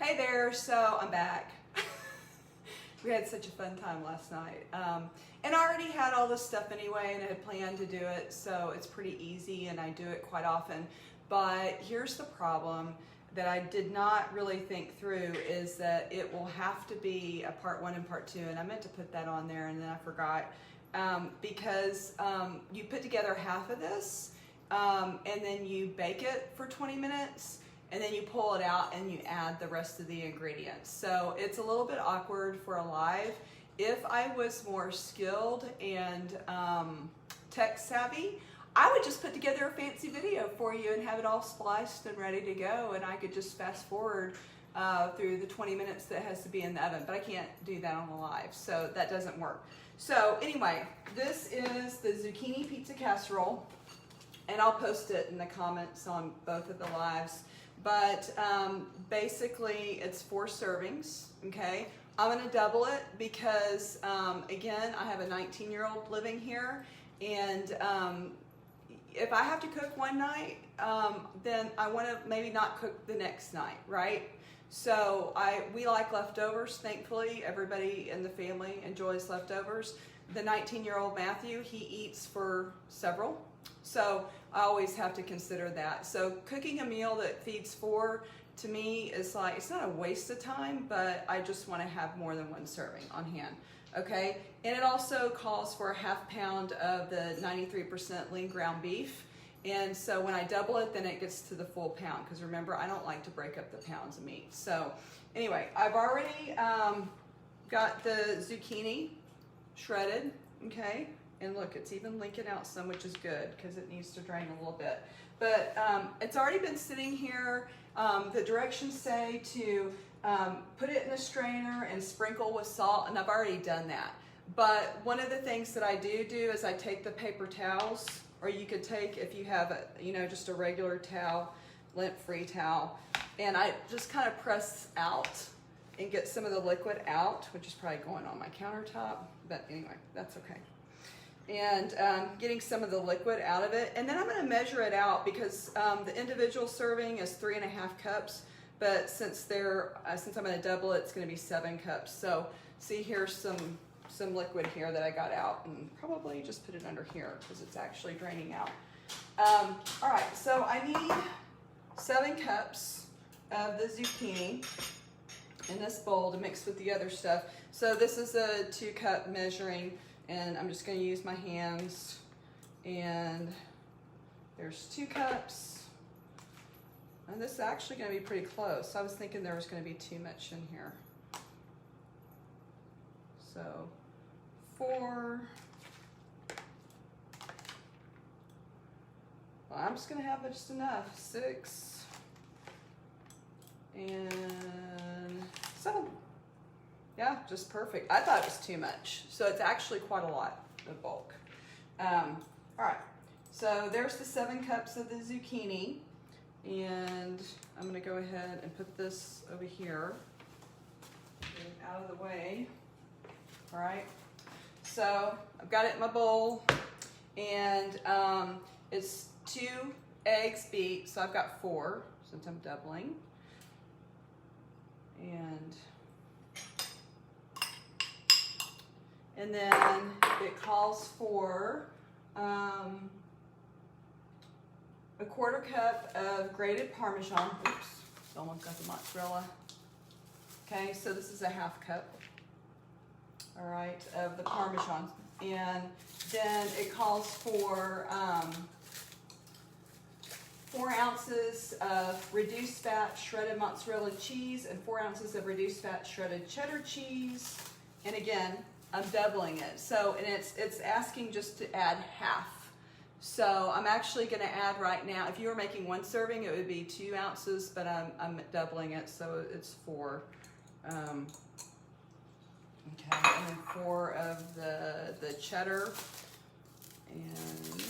Hey there, so I'm back. We had such a fun time last night. And I already had all this stuff anyway and I had planned to do it, so it's pretty easy and I do it quite often. But here's the problem that I did not really think through is that it will have to be a part 1 and part 2, and I meant to put that on there and then I forgot. Because you put together half of this and then you bake it for 20 minutes. And then you pull it out and you add the rest of the ingredients. So it's a little bit awkward for a live. If I was more skilled and tech savvy, I would just put together a fancy video for you and have it all spliced and ready to go, and I could just fast forward through the 20 minutes that has to be in the oven, but I can't do that on a live, so that doesn't work. So anyway, this is the zucchini pizza casserole, and I'll post it in the comments on both of the lives. But basically it's 4 servings, okay? I'm gonna double it because, again, I have a 19-year-old living here, and if I have to cook one night, then I wanna maybe not cook the next night, right? So we like leftovers, thankfully. Everybody in the family enjoys leftovers. The 19-year-old Matthew, he eats for several. So I always have to consider that. So cooking a meal that feeds 4 to me is like, it's not a waste of time, but I just want to have more than 1 serving on hand. Okay, and it also calls for a ½ pound of the 93% lean ground beef. And so when I double it, then it gets to the full pound, because remember, I don't like to break up the pounds of meat. So anyway, I've already got the zucchini shredded, okay? And look, it's even leaking out some, which is good because it needs to drain a little bit. But it's already been sitting here. The directions say to put it in a strainer and sprinkle with salt, and I've already done that. But one of the things that I do is I take the paper towels, or you could take, if you have just a regular towel, lint-free towel, and I just kind of press out and get some of the liquid out, which is probably going on my countertop, but anyway, that's okay. And getting some of the liquid out of it, and then I'm going to measure it out because the individual serving is 3½ cups, but since I'm going to double it, it's going to be 7 cups. So see, here's some liquid here that I got out, and probably just put it under here because it's actually draining out. All right, so I need 7 cups of the zucchini in this bowl to mix with the other stuff. So this is a 2-cup measuring. And I'm just going to use my hands, and there's 2 cups, and this is actually going to be pretty close. I was thinking there was going to be too much in here. So 4, well, I'm just going to have just enough, 6, and 7. Yeah, just perfect. I thought it was too much. So it's actually quite a lot of bulk. All right, so there's the 7 cups of the zucchini. And I'm gonna go ahead and put this over here, get it out of the way. All right, so I've got it in my bowl, and it's 2 eggs beat, so I've got 4 since I'm doubling. And then it calls for a 1/4 cup of grated Parmesan. Oops, almost got the mozzarella. Okay, so this is a ½ cup, all right, of the Parmesan. And then it calls for 4 ounces of reduced fat shredded mozzarella cheese and 4 ounces of reduced fat shredded cheddar cheese. And again, I'm doubling it. So, and it's asking just to add ½ So I'm actually going to add right now, if you were making 1 serving, it would be 2 ounces, but I'm doubling it, so it's 4. Okay, and then 4 of the cheddar, and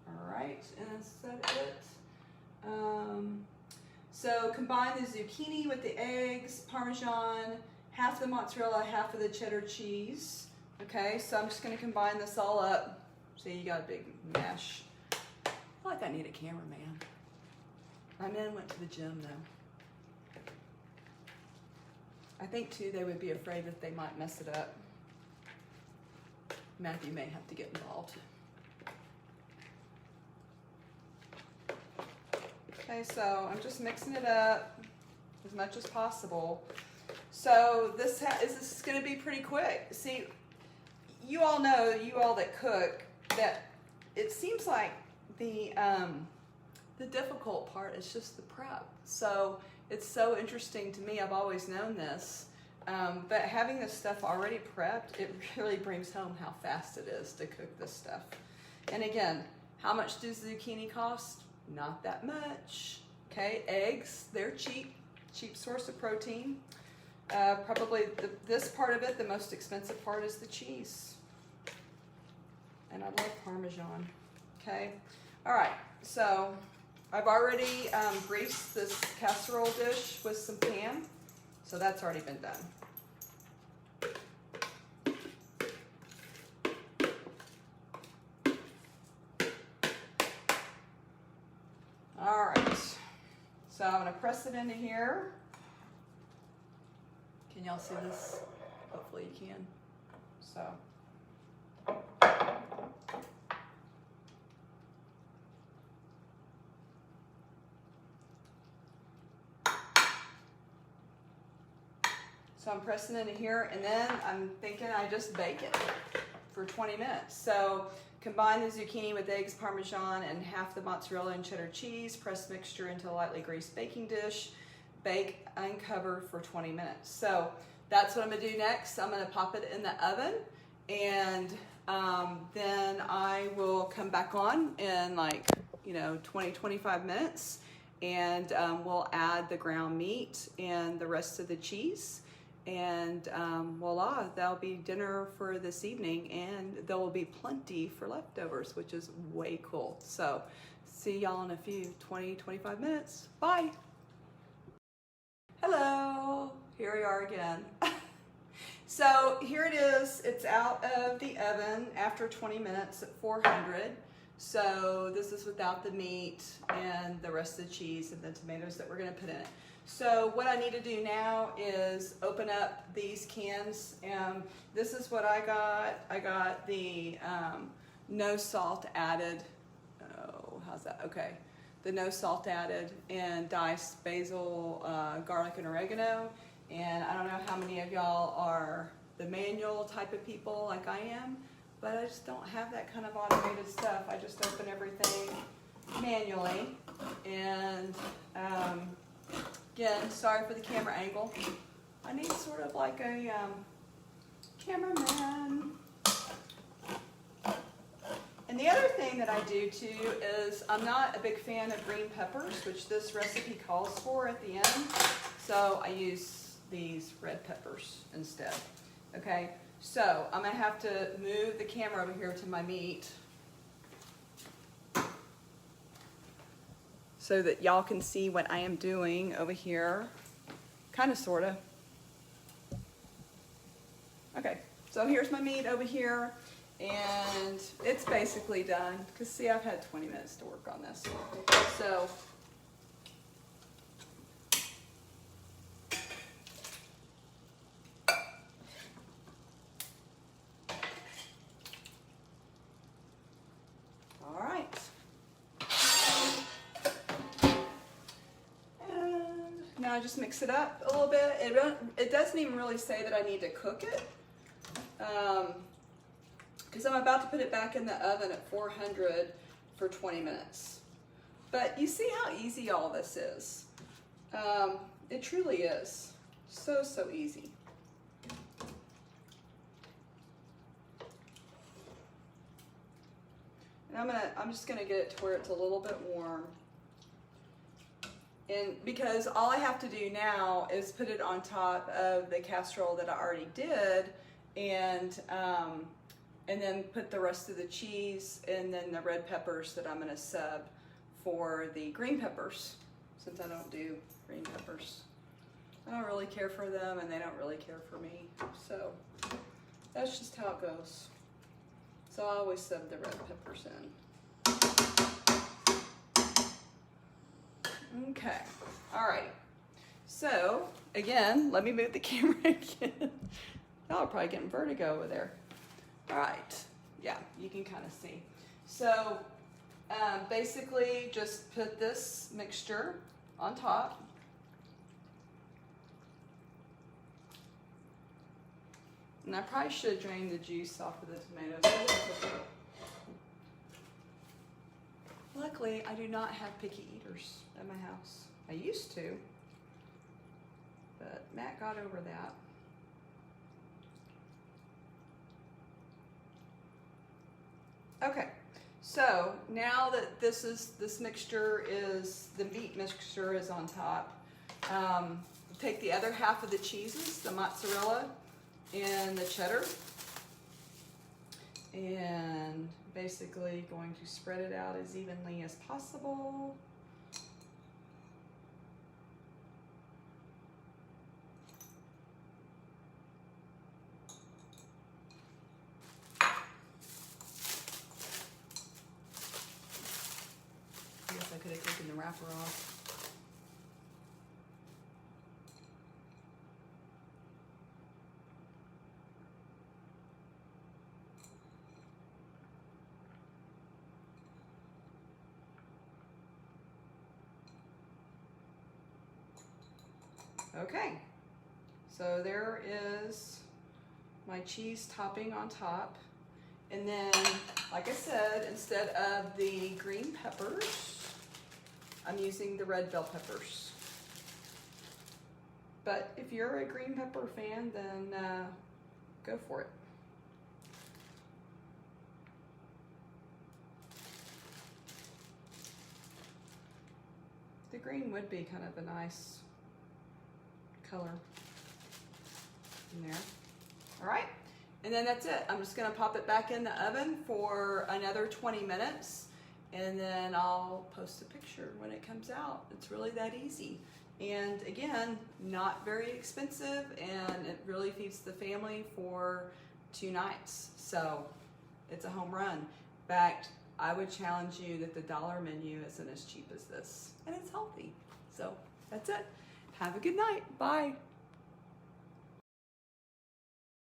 all right, and is that it? So combine the zucchini with the eggs, Parmesan, ½ the mozzarella, ½ of the cheddar cheese. Okay, so I'm just going to combine this all up. See, you got a big mash. I feel like I need a cameraman. My men went to the gym though. I think too they would be afraid that they might mess it up. Matthew may have to get involved. Okay, so I'm just mixing it up as much as possible. So this is going to be pretty quick. See, you all know, you all that cook, that it seems like the difficult part is just the prep. So it's so interesting to me. I've always known this, but having this stuff already prepped, it really brings home how fast it is to cook this stuff. And again, how much does zucchini cost? Not that much. Okay, eggs, they're cheap source of protein. Probably this part of it, the most expensive part is the cheese. And I love Parmesan. Okay, all right, so I've already greased this casserole dish with some pan, so that's already been done. All right, so I'm gonna press it into here. Can y'all see this? Hopefully you can. So. So I'm pressing into here, and then I'm thinking I just bake it for 20 minutes. So combine the zucchini with eggs, Parmesan, and half the mozzarella and cheddar cheese. Press mixture into a lightly greased baking dish. Bake uncovered for 20 minutes. So that's what I'm gonna do next. I'm gonna pop it in the oven, and then I will come back on in 20-25 minutes, and we'll add the ground meat and the rest of the cheese, and voila, that'll be dinner for this evening, and there will be plenty for leftovers, which is way cool. So see y'all in a few 20-25 minutes. Bye. Hello, here we are again. So here it is, it's out of the oven after 20 minutes at 400. So this is without the meat and the rest of the cheese and the tomatoes that we're gonna put in it. So what I need to do now is open up these cans, and this is what I got. I got the no salt added, oh, how's that, okay. The no salt added and diced basil, garlic, and oregano. And I don't know how many of y'all are the manual type of people like I am, but I just don't have that kind of automated stuff. I just open everything manually. And again, sorry for the camera angle. I need sort of like a cameraman. And the other thing that I do too is I'm not a big fan of green peppers, which this recipe calls for at the end. So I use these red peppers instead. Okay, so I'm gonna have to move the camera over here to my meat so that y'all can see what I am doing over here. Kind of, sort of. Okay, so here's my meat over here. And it's basically done, because see, I've had 20 minutes to work on this. So, all right. And now I just mix it up a little bit. It doesn't even really say that I need to cook it. Because I'm about to put it back in the oven at 400 for 20 minutes. But you see how easy all this is. It truly is. So, so easy. And I'm just gonna get it to where it's a little bit warm. And because all I have to do now is put it on top of the casserole that I already did, and then put the rest of the cheese and then the red peppers that I'm gonna sub for the green peppers, since I don't do green peppers. I don't really care for them, and they don't really care for me. So that's just how it goes. So I always sub the red peppers in. Okay, all right. So again, let me move the camera again. Y'all are probably getting vertigo over there. All right, yeah, you can kind of see. So basically just put this mixture on top. And I probably should drain the juice off of the tomatoes. Luckily, I do not have picky eaters at my house. I used to, but Matt got over that. Okay, so now that this mixture is, the meat mixture is on top, take the other half of the cheeses, the mozzarella and the cheddar, and basically going to spread it out as evenly as possible. I guess I could have taken the wrapper off. Okay, so there is my cheese topping on top. And then, like I said, instead of the green peppers, I'm using the red bell peppers. But if you're a green pepper fan, then go for it. The green would be kind of a nice color in there. All right, and then that's it. I'm just gonna pop it back in the oven for another 20 minutes, and then I'll post a picture when it comes out. It's really that easy. And again, not very expensive, and it really feeds the family for 2 nights. So it's a home run. In fact, I would challenge you that the dollar menu isn't as cheap as this, and it's healthy. So that's it. Have a good night. Bye.